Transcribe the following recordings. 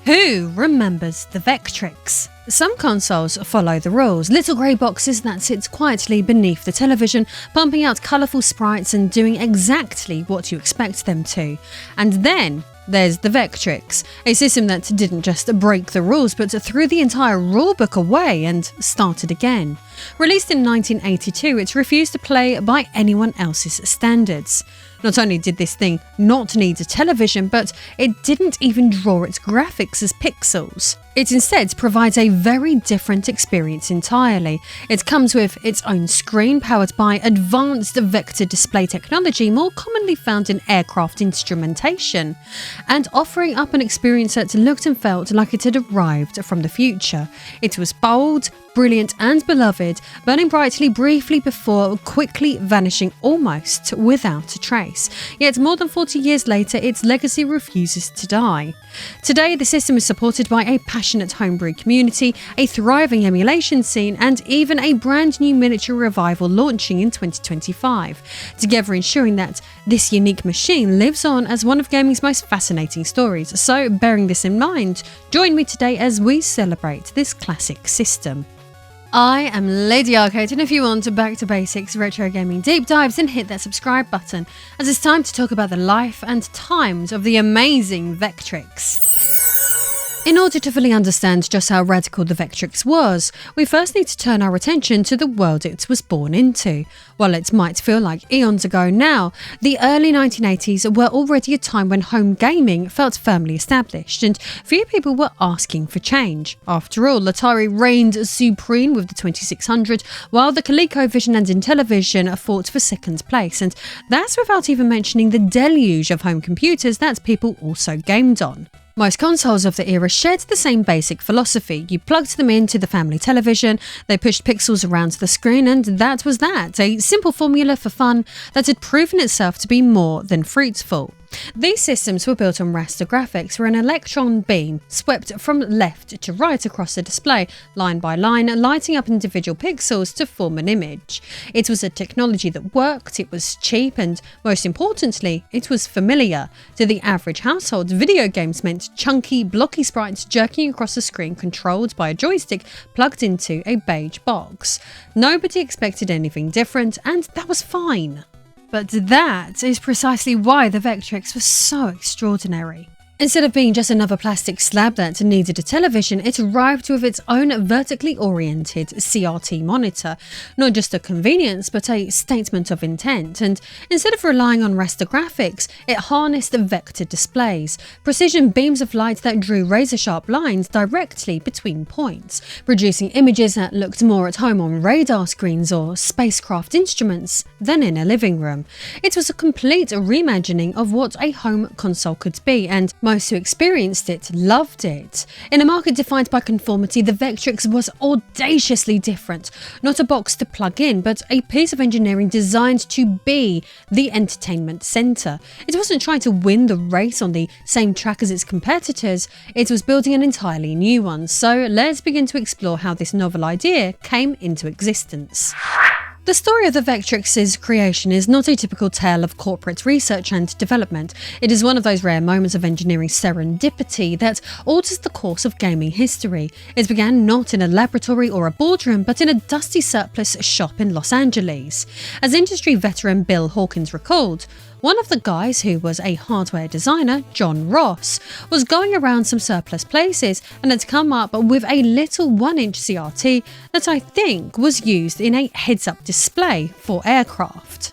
Who remembers the Vectrex? Some consoles follow the rules. Little grey boxes that sit quietly beneath the television, pumping out colourful sprites and doing exactly what you expect them to. And then there's the Vectrex, a system that didn't just break the rules but threw the entire rulebook away and started again. Released in 1982, it refused to play by anyone else's standards. Not only did this thing not need a television, but it didn't even draw its graphics as pixels. It instead provides a very different experience entirely. It comes with its own screen powered by advanced vector display technology more commonly found in aircraft instrumentation, and offering up an experience that looked and felt like it had arrived from the future. It was bold, brilliant and beloved, burning brightly briefly before quickly vanishing almost without a trace. Yet more than 40 years later, its legacy refuses to die. Today, the system is supported by a passionate homebrew community, a thriving emulation scene, and even a brand new miniature revival launching in 2025, together ensuring that this unique machine lives on as one of gaming's most fascinating stories. So, bearing this in mind, join me today as we celebrate this classic system. I am Lady Arcade, and if you want back to basics retro gaming deep dives, then hit that subscribe button, as it's time to talk about the life and times of the amazing Vectrex. In order to fully understand just how radical the Vectrex was, we first need to turn our attention to the world it was born into. While it might feel like eons ago now, the early 1980s were already a time when home gaming felt firmly established, and few people were asking for change. After all, Atari reigned supreme with the 2600, while the ColecoVision and Intellivision fought for second place, and that's without even mentioning the deluge of home computers that people also gamed on. Most consoles of the era shared the same basic philosophy. You plugged them into the family television, they pushed pixels around the screen, and that was that. A simple formula for fun that had proven itself to be more than fruitful. These systems were built on raster graphics, where an electron beam swept from left to right across the display, line by line, lighting up individual pixels to form an image. It was a technology that worked, it was cheap, and most importantly, it was familiar. To the average household, video games meant chunky, blocky sprites jerking across the screen controlled by a joystick plugged into a beige box. Nobody expected anything different, and that was fine. But that is precisely why the Vectrex was so extraordinary. Instead of being just another plastic slab that needed a television, it arrived with its own vertically oriented CRT monitor. Not just a convenience, but a statement of intent. And instead of relying on raster graphics, it harnessed vector displays, precision beams of light that drew razor-sharp lines directly between points, producing images that looked more at home on radar screens or spacecraft instruments than in a living room. It was a complete reimagining of what a home console could be, and most who experienced it loved it. In a market defined by conformity, the Vectrex was audaciously different. Not a box to plug in, but a piece of engineering designed to be the entertainment centre. It wasn't trying to win the race on the same track as its competitors, it was building an entirely new one. So let's begin to explore how this novel idea came into existence. The story of the Vectrex's creation is not a typical tale of corporate research and development. It is one of those rare moments of engineering serendipity that alters the course of gaming history. It began not in a laboratory or a boardroom, but in a dusty surplus shop in Los Angeles. As industry veteran Bill Hawkins recalled, one of the guys who was a hardware designer, John Ross, was going around some surplus places and had come up with a little 1-inch CRT that I think was used in a heads-up display for aircraft.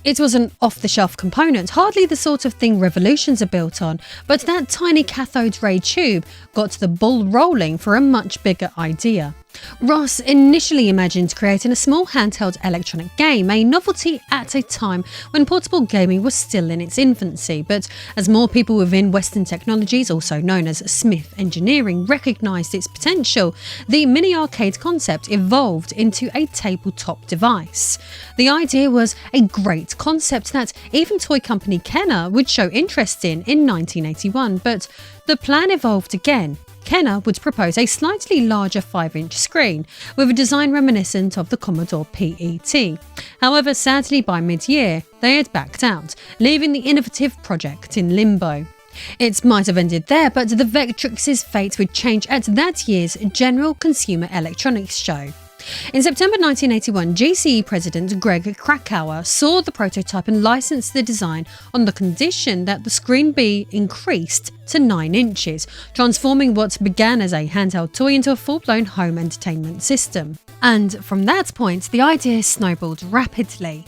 It was an off-the-shelf component, hardly the sort of thing revolutions are built on, but that tiny cathode ray tube got the ball rolling for a much bigger idea. Ross initially imagined creating a small handheld electronic game, a novelty at a time when portable gaming was still in its infancy, but as more people within Western Technologies, also known as Smith Engineering, recognised its potential, the mini arcade concept evolved into a tabletop device. The idea was a great concept that even toy company Kenner would show interest in 1981, but the plan evolved again. Kenner would propose a slightly larger 5-inch screen with a design reminiscent of the Commodore PET. However, sadly by mid-year, they had backed out, leaving the innovative project in limbo. It might have ended there, but the Vectrex's fate would change at that year's General Consumer Electronics Show. In September 1981, GCE President Greg Krakauer saw the prototype and licensed the design on the condition that the screen be increased to 9 inches, transforming what began as a handheld toy into a full-blown home entertainment system. And from that point, the idea snowballed rapidly.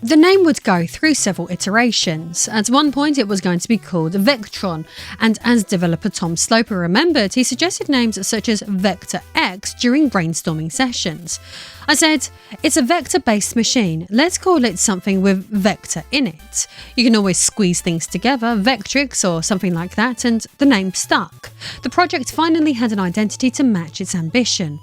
The name would go through several iterations. At one point it was going to be called Vectron, and as developer Tom Sloper remembered, he suggested names such as Vector X during brainstorming sessions. I said, it's a vector-based machine, let's call it something with vector in it. You can always squeeze things together, Vectrex or something like that, and the name stuck. The project finally had an identity to match its ambition.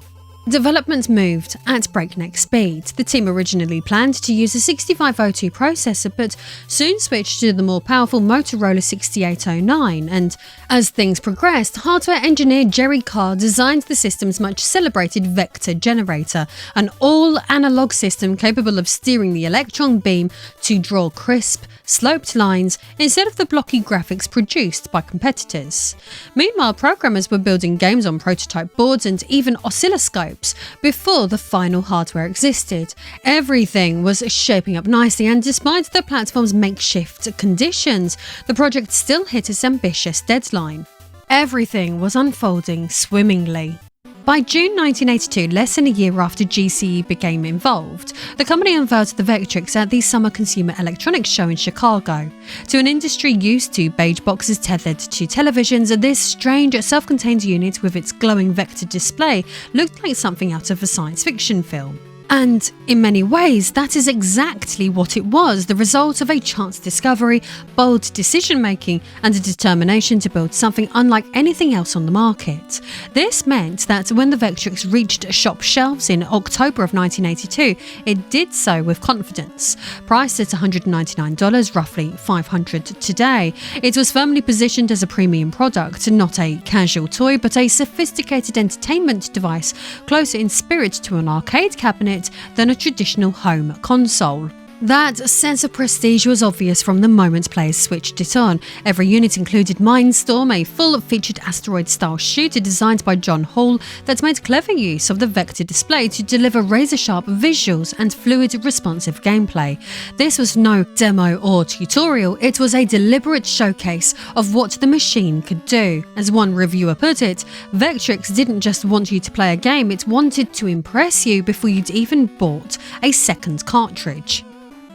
Development moved at breakneck speed. The team originally planned to use a 6502 processor, but soon switched to the more powerful Motorola 6809, and as things progressed, hardware engineer Jerry Carr designed the system's much celebrated Vector Generator, an all-analog system capable of steering the electron beam to draw crisp, sloped lines instead of the blocky graphics produced by competitors. Meanwhile, programmers were building games on prototype boards and even oscilloscopes before the final hardware existed. Everything was shaping up nicely, and despite the platform's makeshift conditions, the project still hit its ambitious deadline. Everything was unfolding swimmingly. By June 1982, less than a year after GCE became involved, the company unveiled the Vectrex at the Summer Consumer Electronics Show in Chicago. To an industry used to beige boxes tethered to televisions, this strange self-contained unit with its glowing vector display looked like something out of a science fiction film. And in many ways, that is exactly what it was, the result of a chance discovery, bold decision-making, and a determination to build something unlike anything else on the market. This meant that when the Vectrex reached shop shelves in October of 1982, it did so with confidence. Priced at $199, roughly $500 today, it was firmly positioned as a premium product, not a casual toy, but a sophisticated entertainment device, closer in spirit to an arcade cabinet than a traditional home console. That sense of prestige was obvious from the moment players switched it on. Every unit included Mindstorm, a full-featured asteroid-style shooter designed by John Hall that made clever use of the vector display to deliver razor-sharp visuals and fluid, responsive gameplay. This was no demo or tutorial, it was a deliberate showcase of what the machine could do. As one reviewer put it, Vectrex didn't just want you to play a game, it wanted to impress you before you'd even bought a second cartridge.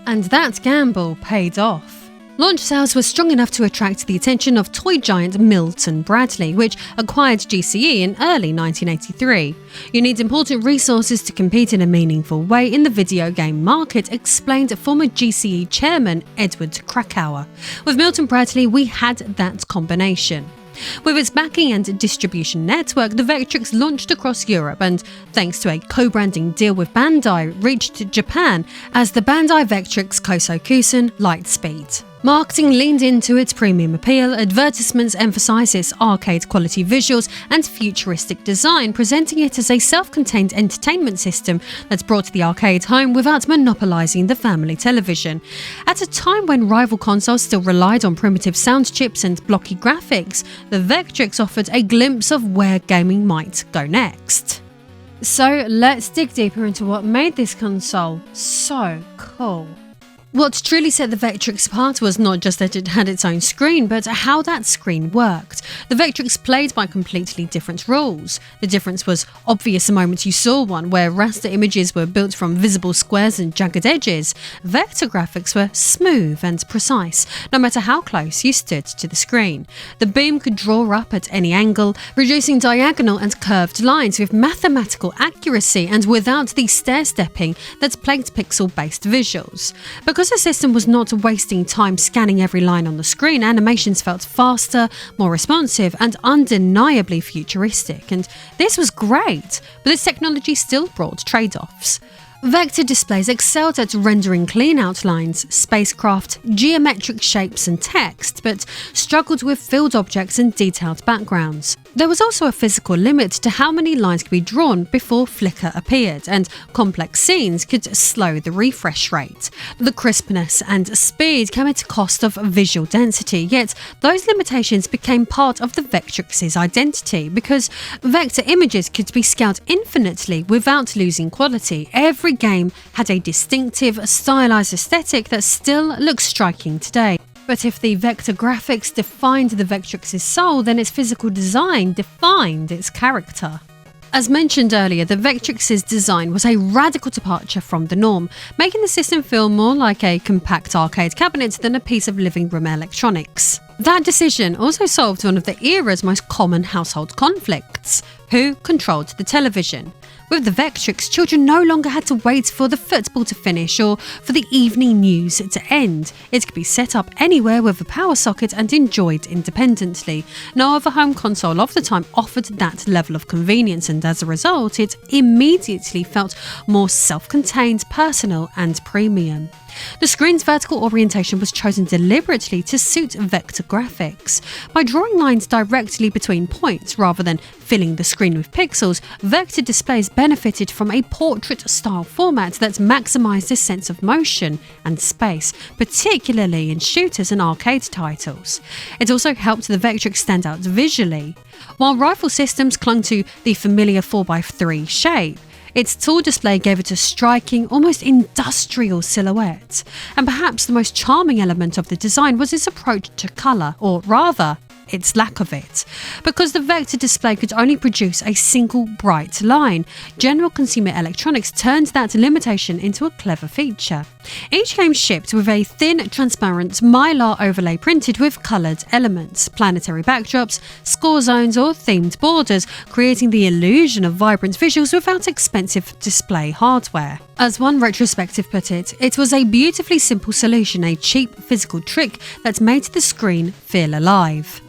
And that gamble paid off. Launch sales were strong enough to attract the attention of toy giant Milton Bradley, which acquired GCE in early 1983. You need important resources to compete in a meaningful way in the video game market, explained former GCE chairman Edward Krakauer. With Milton Bradley, we had that combination. With its backing and distribution network, the Vectrex launched across Europe and, thanks to a co-branding deal with Bandai, reached Japan as the Bandai Vectrex Kosokusen Lightspeed. Marketing leaned into its premium appeal, advertisements emphasised its arcade-quality visuals and futuristic design, presenting it as a self-contained entertainment system that brought the arcade home without monopolising the family television. At a time when rival consoles still relied on primitive sound chips and blocky graphics, the Vectrex offered a glimpse of where gaming might go next. So let's dig deeper into what made this console so cool. What truly set the Vectrex apart was not just that it had its own screen, but how that screen worked. The Vectrex played by completely different rules. The difference was obvious the moment you saw one, where raster images were built from visible squares and jagged edges. Vector graphics were smooth and precise, no matter how close you stood to the screen. The beam could draw up at any angle, producing diagonal and curved lines with mathematical accuracy and without the stair-stepping that plagued pixel-based visuals. Because the system was not wasting time scanning every line on the screen, animations felt faster, more responsive, and undeniably futuristic. And this was great, but this technology still brought trade-offs. Vector displays excelled at rendering clean outlines, spacecraft, geometric shapes and text, but struggled with filled objects and detailed backgrounds. There was also a physical limit to how many lines could be drawn before flicker appeared, and complex scenes could slow the refresh rate. The crispness and speed came at a cost of visual density, yet those limitations became part of the Vectrex's identity because vector images could be scaled infinitely without losing quality. Every game had a distinctive, stylized aesthetic that still looks striking today. But if the vector graphics defined the Vectrex's soul, then its physical design defined its character. As mentioned earlier, the Vectrex's design was a radical departure from the norm, making the system feel more like a compact arcade cabinet than a piece of living room electronics. That decision also solved one of the era's most common household conflicts: who controlled the television? With the Vectrex, children no longer had to wait for the football to finish or for the evening news to end. It could be set up anywhere with a power socket and enjoyed independently. No other home console of the time offered that level of convenience, and as a result, it immediately felt more self-contained, personal and premium. The screen's vertical orientation was chosen deliberately to suit vector graphics. By drawing lines directly between points rather than filling the screen with pixels, vector displays benefited from a portrait-style format that maximised the sense of motion and space, particularly in shooters and arcade titles. It also helped the Vectrex stand out visually. While rival systems clung to the familiar 4x3 shape, its tall display gave it a striking, almost industrial silhouette. And perhaps the most charming element of the design was its approach to colour, or rather, its lack of it. Because the vector display could only produce a single bright line, general consumer electronics turned that limitation into a clever feature. Each game shipped with a thin, transparent mylar overlay printed with coloured elements, planetary backdrops, score zones or themed borders, creating the illusion of vibrant visuals without expensive display hardware. As one retrospective put it, it was a beautifully simple solution, a cheap physical trick that made the screen feel alive.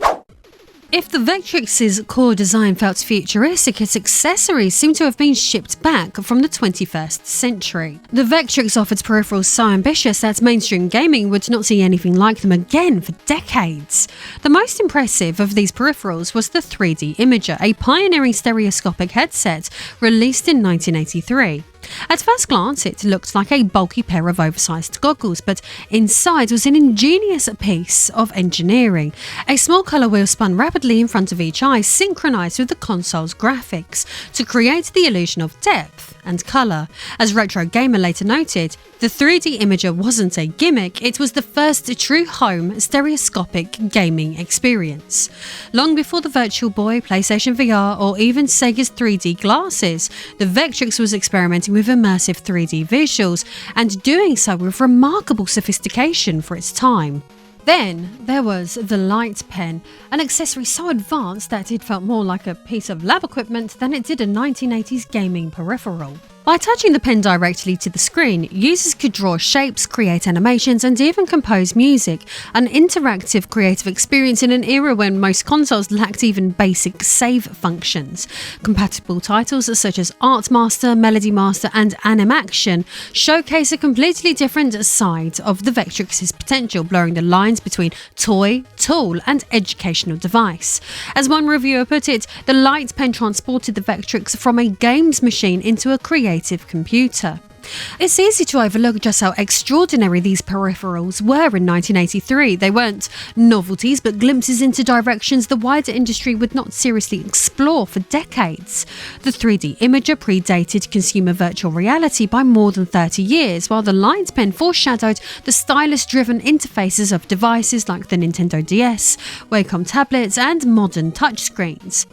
If the Vectrex's core design felt futuristic, its accessories seem to have been shipped back from the 21st century. The Vectrex offered peripherals so ambitious that mainstream gaming would not see anything like them again for decades. The most impressive of these peripherals was the 3D Imager, a pioneering stereoscopic headset released in 1983. At first glance, it looked like a bulky pair of oversized goggles, but inside was an ingenious piece of engineering. A small colour wheel spun rapidly in front of each eye, synchronised with the console's graphics, to create the illusion of depth and colour. As Retro Gamer later noted, the 3D Imager wasn't a gimmick, it was the first true home stereoscopic gaming experience. Long before the Virtual Boy, PlayStation VR or even Sega's 3D glasses, the Vectrex was experimenting with immersive 3D visuals and doing so with remarkable sophistication for its time. Then there was the Light Pen, an accessory so advanced that it felt more like a piece of lab equipment than it did a 1980s gaming peripheral. By touching the pen directly to the screen, users could draw shapes, create animations, and even compose music, an interactive creative experience in an era when most consoles lacked even basic save functions. Compatible titles such as Art Master, Melody Master, and Animaction showcase a completely different side of the Vectrex's potential, blurring the lines between toy, tool, and educational device. As one reviewer put it, the Light Pen transported the Vectrex from a games machine into a creative computer. It's easy to overlook just how extraordinary these peripherals were in 1983. They weren't novelties, but glimpses into directions the wider industry would not seriously explore for decades. The 3D Imager predated consumer virtual reality by more than 30 years, while the Light Pen foreshadowed the stylus-driven interfaces of devices like the Nintendo DS, Wacom tablets, and modern touchscreens.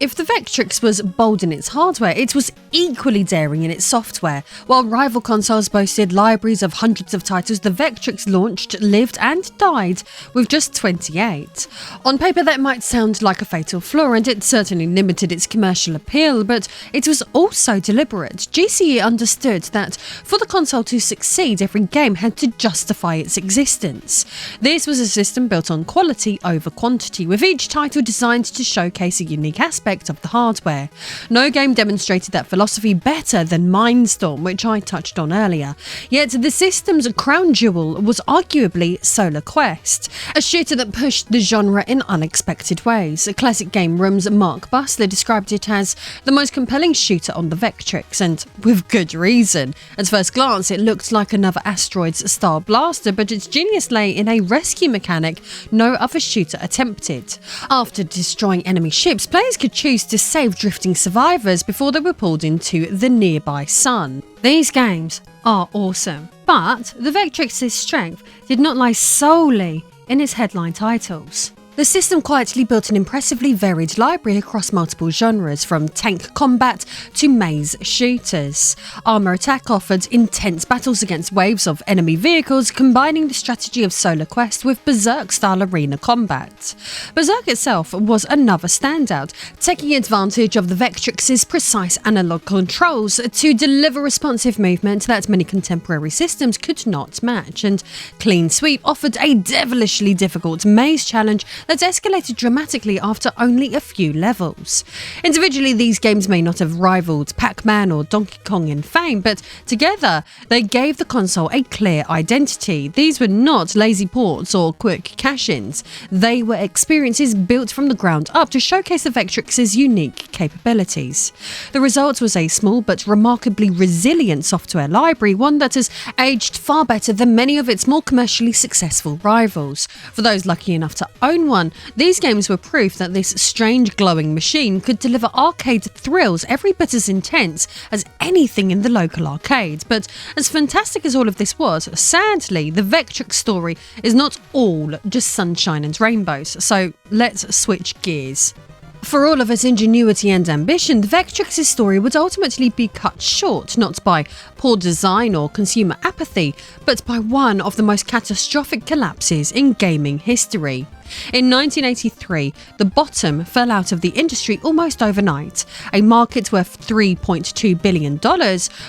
If the Vectrex was bold in its hardware, it was equally daring in its software. While rival consoles boasted libraries of hundreds of titles, the Vectrex launched, lived and died with just 28. On paper that might sound like a fatal flaw, and it certainly limited its commercial appeal, but it was also deliberate. GCE understood that for the console to succeed, every game had to justify its existence. This was a system built on quality over quantity, with each title designed to showcase a unique aspect aspect of the hardware. No game demonstrated that philosophy better than Mindstorm, which I touched on earlier. Yet the system's crown jewel was arguably Solar Quest, a shooter that pushed the genre in unexpected ways. Classic Game Room's Mark Bustler described it as the most compelling shooter on the Vectrex, and with good reason. At first glance, it looked like another Asteroids Star Blaster, but its genius lay in a rescue mechanic no other shooter attempted. After destroying enemy ships, players could choose to save drifting survivors before they were pulled into the nearby sun. These games are awesome, but the Vectrex's strength did not lie solely in its headline titles. The system quietly built an impressively varied library across multiple genres, from tank combat to maze shooters. Armor Attack offered intense battles against waves of enemy vehicles, combining the strategy of Solar Quest with Berserk-style arena combat. Berserk itself was another standout, taking advantage of the Vectrex's precise analog controls to deliver responsive movement that many contemporary systems could not match, and Clean Sweep offered a devilishly difficult maze challenge that escalated dramatically after only a few levels. Individually, these games may not have rivaled Pac-Man or Donkey Kong in fame, but together they gave the console a clear identity. These were not lazy ports or quick cash-ins. They were experiences built from the ground up to showcase the Vectrex's unique capabilities. The result was a small but remarkably resilient software library, one that has aged far better than many of its more commercially successful rivals. For those lucky enough to own one, these games were proof that this strange glowing machine could deliver arcade thrills every bit as intense as anything in the local arcade. But as fantastic as all of this was, sadly, the Vectrex story is not all just sunshine and rainbows, so let's switch gears. For all of its ingenuity and ambition, the Vectrex's story would ultimately be cut short, not by poor design or consumer apathy, but by one of the most catastrophic collapses in gaming history. In 1983, the bottom fell out of the industry almost overnight. A market worth $3.2 billion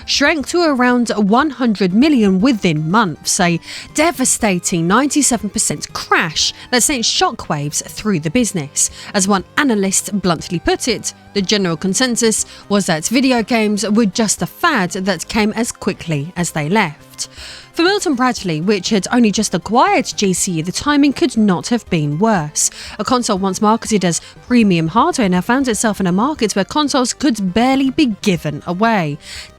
shrank to around $100 million within months, a devastating 97% crash that sent shockwaves through the business. As one analyst bluntly put it, the general consensus was that video games were just a fad that came as quickly as they left. For Milton Bradley, which had only just acquired GCE, the timing could not have been worse. A console once marketed as premium hardware now found itself in a market where consoles could barely be given away.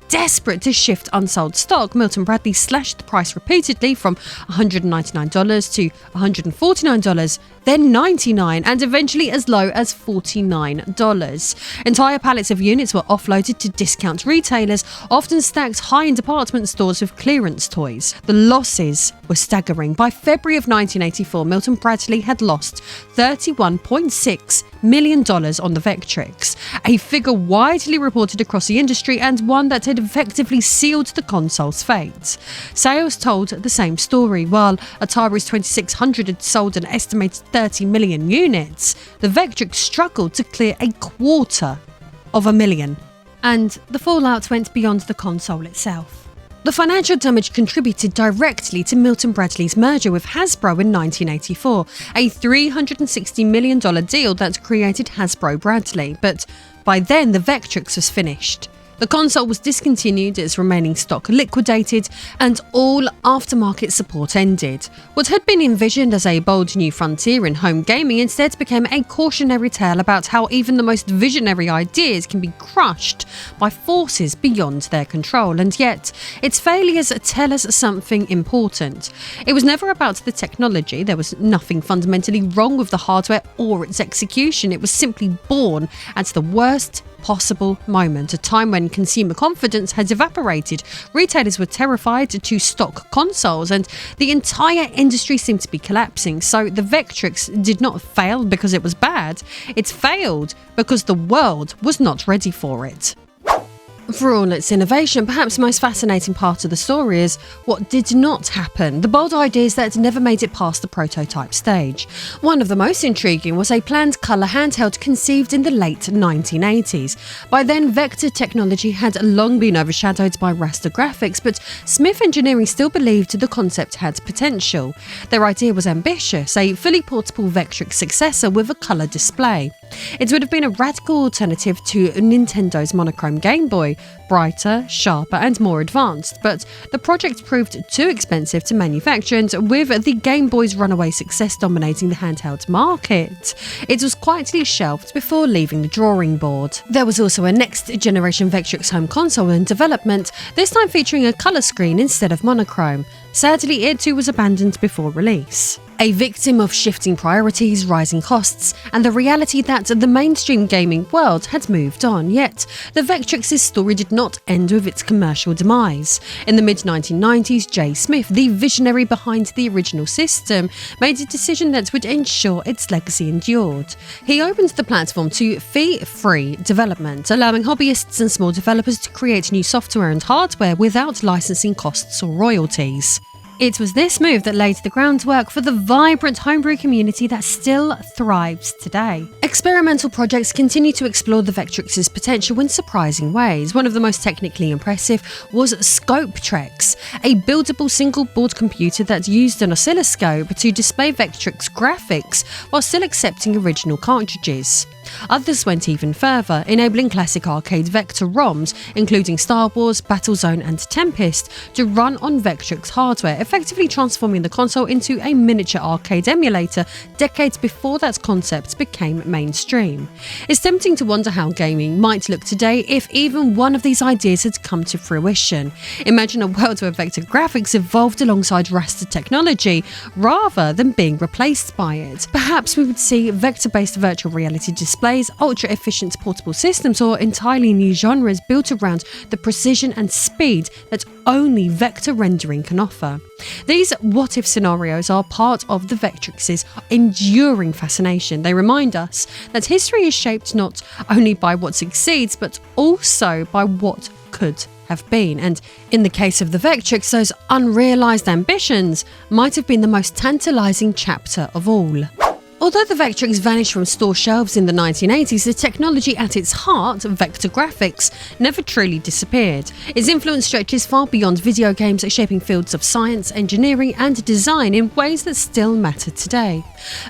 Desperate to shift unsold stock, Milton Bradley slashed the price repeatedly from $199 to $149, then $99, and eventually as low as $49. Entire pallets of units were offloaded to discount retailers, often stacked high in department stores with clearance toys. The losses were staggering. By February of 1984, Milton Bradley had lost $31.6 million on the Vectrex, a figure widely reported across the industry and one that had effectively sealed the console's fate. Sales told the same story. While Atari's 2600 had sold an estimated 30 million units, the Vectrex struggled to clear $250,000, and the fallout went beyond the console itself. The financial damage contributed directly to Milton Bradley's merger with Hasbro in 1984, a $360 million deal that created Hasbro Bradley, but by then the Vectrex was finished. The console was discontinued, its remaining stock liquidated, and all aftermarket support ended. What had been envisioned as a bold new frontier in home gaming instead became a cautionary tale about how even the most visionary ideas can be crushed by forces beyond their control. And yet, its failures tell us something important. It was never about the technology. There was nothing fundamentally wrong with the hardware or its execution. It was simply born at the worst possible moment, a time when consumer confidence had evaporated, retailers were terrified to stock consoles, and the entire industry seemed to be collapsing. So the Vectrex did not fail because it was bad, it failed because the world was not ready for it. For all its innovation, perhaps the most fascinating part of the story is what did not happen, the bold ideas that never made it past the prototype stage. One of the most intriguing was a planned colour handheld conceived in the late 1980s. By then, vector technology had long been overshadowed by raster graphics, but Smith Engineering still believed the concept had potential. Their idea was ambitious, a fully portable Vectrex successor with a colour display. It would have been a radical alternative to Nintendo's monochrome Game Boy, brighter, sharper and more advanced, but the project proved too expensive to manufacture, and with the Game Boy's runaway success dominating the handheld market, it was quietly shelved before leaving the drawing board. There was also a next-generation Vectrex home console in development, this time featuring a colour screen instead of monochrome. Sadly, it too was abandoned before release. A victim of shifting priorities, rising costs, and the reality that the mainstream gaming world had moved on, yet the Vectrex's story did not end with its commercial demise. In the mid-1990s, Jay Smith, the visionary behind the original system, made a decision that would ensure its legacy endured. He opened the platform to fee-free development, allowing hobbyists and small developers to create new software and hardware without licensing costs or royalties. It was this move that laid the groundwork for the vibrant homebrew community that still thrives today. Experimental projects continue to explore the Vectrex's potential in surprising ways. One of the most technically impressive was Scopetrex, a buildable single-board computer that used an oscilloscope to display Vectrex graphics while still accepting original cartridges. Others went even further, enabling classic arcade Vector ROMs, including Star Wars, Battlezone and Tempest, to run on Vectrex hardware, effectively transforming the console into a miniature arcade emulator decades before that concept became mainstream. It's tempting to wonder how gaming might look today if even one of these ideas had come to fruition. Imagine a world where vector graphics evolved alongside raster technology rather than being replaced by it. Perhaps we would see vector-based virtual reality displays, ultra-efficient portable systems, or entirely new genres built around the precision and speed that only vector rendering can offer. These what-if scenarios are part of the Vectrex's enduring fascination. They remind us that history is shaped not only by what succeeds, but also by what could have been. And in the case of the Vectrex, those unrealized ambitions might have been the most tantalizing chapter of all. Although the Vectrex vanished from store shelves in the 1980s, the technology at its heart, vector graphics, never truly disappeared. Its influence stretches far beyond video games, shaping fields of science, engineering and design in ways that still matter today.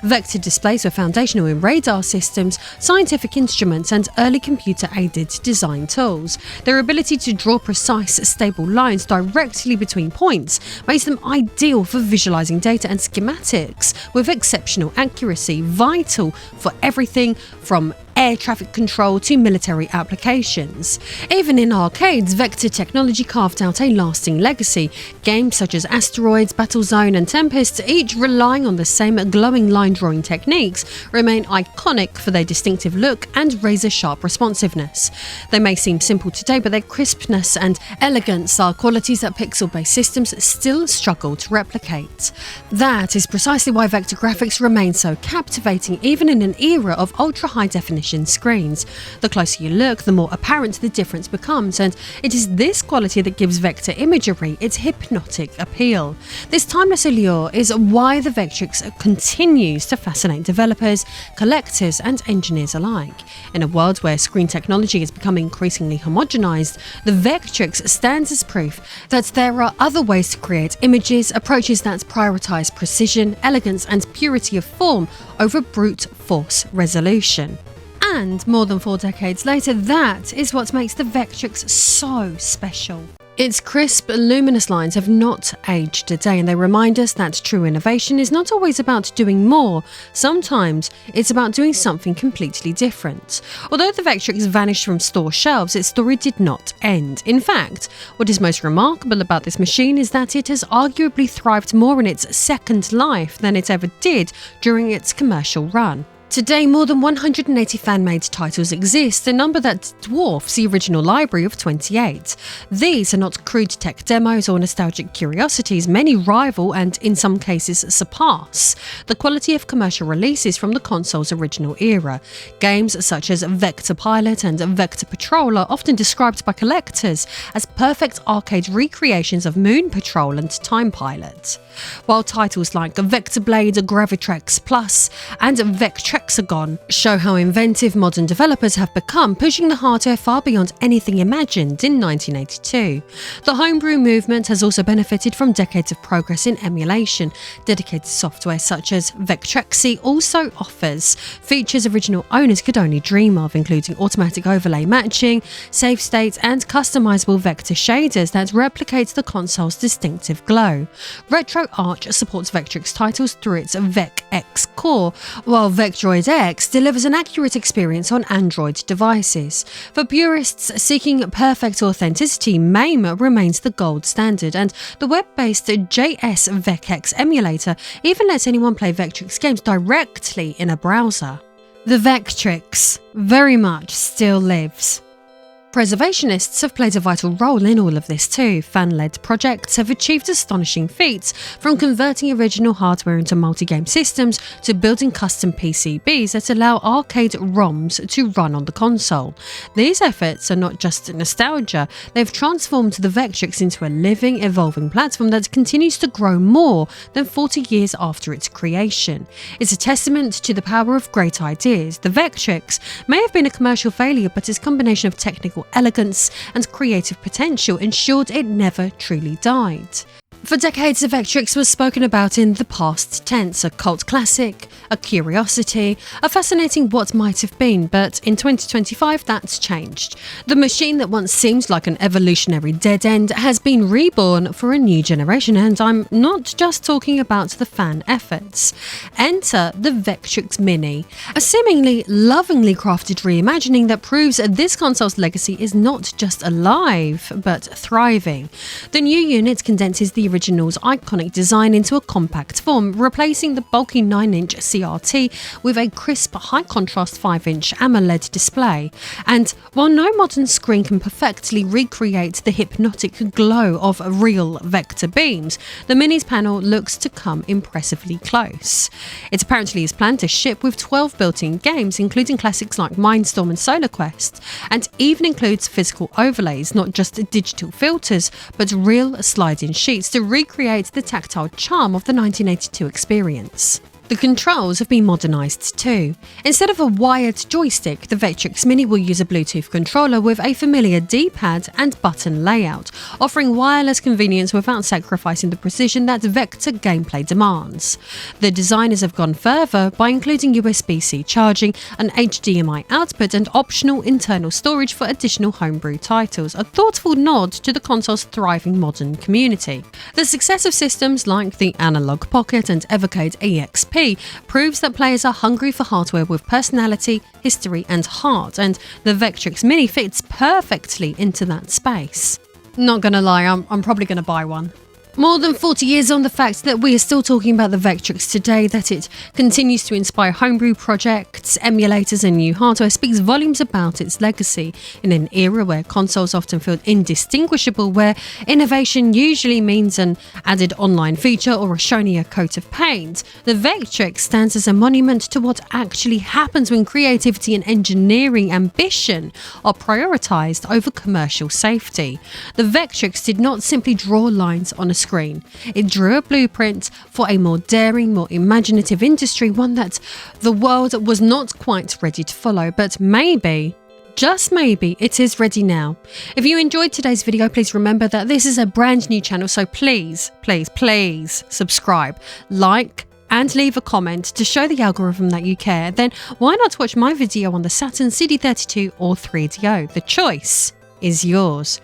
Vector displays were foundational in radar systems, scientific instruments and early computer-aided design tools. Their ability to draw precise, stable lines directly between points makes them ideal for visualizing data and schematics with exceptional accuracy, vital for everything from air traffic control to military applications. Even in arcades, vector technology carved out a lasting legacy. Games such as Asteroids, Battlezone and Tempest, each relying on the same glowing line drawing techniques, remain iconic for their distinctive look and razor-sharp responsiveness. They may seem simple today, but their crispness and elegance are qualities that pixel-based systems still struggle to replicate. That is precisely why vector graphics remain so captivating even in an era of ultra-high definition screens. The closer you look, the more apparent the difference becomes, and it is this quality that gives vector imagery its hypnotic appeal. This timeless allure is why the Vectrex continues to fascinate developers, collectors and engineers alike. In a world where screen technology is becoming increasingly homogenized, the Vectrex stands as proof that there are other ways to create images, approaches that prioritize precision, elegance and purity of form over brute force resolution. And more than 4 decades later, that is what makes the Vectrex so special. Its crisp, luminous lines have not aged a day, and they remind us that true innovation is not always about doing more. Sometimes it's about doing something completely different. Although the Vectrex vanished from store shelves, its story did not end. In fact, what is most remarkable about this machine is that it has arguably thrived more in its second life than it ever did during its commercial run. Today, more than 180 fan-made titles exist, a number that dwarfs the original library of 28. These are not crude tech demos or nostalgic curiosities. Many rival and, in some cases, surpass the quality of commercial releases from the console's original era. Games such as Vector Pilot and Vector Patrol are often described by collectors as perfect arcade recreations of Moon Patrol and Time Pilot. While titles like Vector Blade, Gravitrex Plus and Vectrex Vectrex show how inventive modern developers have become, pushing the hardware far beyond anything imagined in 1982. The Homebrew movement has also benefited from decades of progress in emulation. Dedicated software such as Vectrex also offers features original owners could only dream of, including automatic overlay matching, save states, and customizable vector shaders that replicate the console's distinctive glow. RetroArch supports Vectrex titles through its VecX core, while Vectroid X delivers an accurate experience on Android devices. For purists seeking perfect authenticity, MAME remains the gold standard, and the web-based JS VecX emulator even lets anyone play Vectrex games directly in a browser. The Vectrex very much still lives. Preservationists have played a vital role in all of this too. Fan-led projects have achieved astonishing feats, from converting original hardware into multi-game systems to building custom PCBs that allow arcade ROMs to run on the console. These efforts are not just nostalgia, they've transformed the Vectrex into a living, evolving platform that continues to grow more than 40 years after its creation. It's a testament to the power of great ideas. The Vectrex may have been a commercial failure, but its combination of technical elegance and creative potential ensured it never truly died. For decades, the Vectrex was spoken about in the past tense, a cult classic, a curiosity, a fascinating what might have been, but in 2025 that's changed. The machine that once seemed like an evolutionary dead end has been reborn for a new generation, and I'm not just talking about the fan efforts. Enter the Vectrex Mini, a seemingly lovingly crafted reimagining that proves this console's legacy is not just alive, but thriving. The new unit condenses the original's iconic design into a compact form, replacing the bulky 9-inch CRT with a crisp, high-contrast 5-inch AMOLED display. And while no modern screen can perfectly recreate the hypnotic glow of real vector beams, the Mini's panel looks to come impressively close. It apparently is planned to ship with 12 built-in games, including classics like Mindstorm and Solar Quest, and even includes physical overlays, not just digital filters, but real slide-in sheets to recreate the tactile charm of the 1982 experience. The controls have been modernised too. Instead of a wired joystick, the Vectrex Mini will use a Bluetooth controller with a familiar D-pad and button layout, offering wireless convenience without sacrificing the precision that vector gameplay demands. The designers have gone further by including USB-C charging, an HDMI output, and optional internal storage for additional homebrew titles, a thoughtful nod to the console's thriving modern community. The success of systems like the Analog Pocket and Evercade EXP proves that players are hungry for hardware with personality, history, and heart, and the Vectrex Mini fits perfectly into that space. Not gonna lie, I'm probably gonna buy one. More than 40 years on, the fact that we are still talking about the Vectrex today, that it continues to inspire homebrew projects, emulators, and new hardware speaks volumes about its legacy. In an era where consoles often feel indistinguishable, where innovation usually means an added online feature or a shinier coat of paint, the Vectrex stands as a monument to what actually happens when creativity and engineering ambition are prioritized over commercial safety. The Vectrex did not simply draw lines on a screen. It drew a blueprint for a more daring, more imaginative industry, one that the world was not quite ready to follow, but maybe, just maybe, it is ready now. If you enjoyed today's video, please remember that this is a brand new channel, so please, please, please subscribe, like, and leave a comment to show the algorithm that you care. Then why not watch my video on the Saturn CD32 or 3DO? The choice is yours.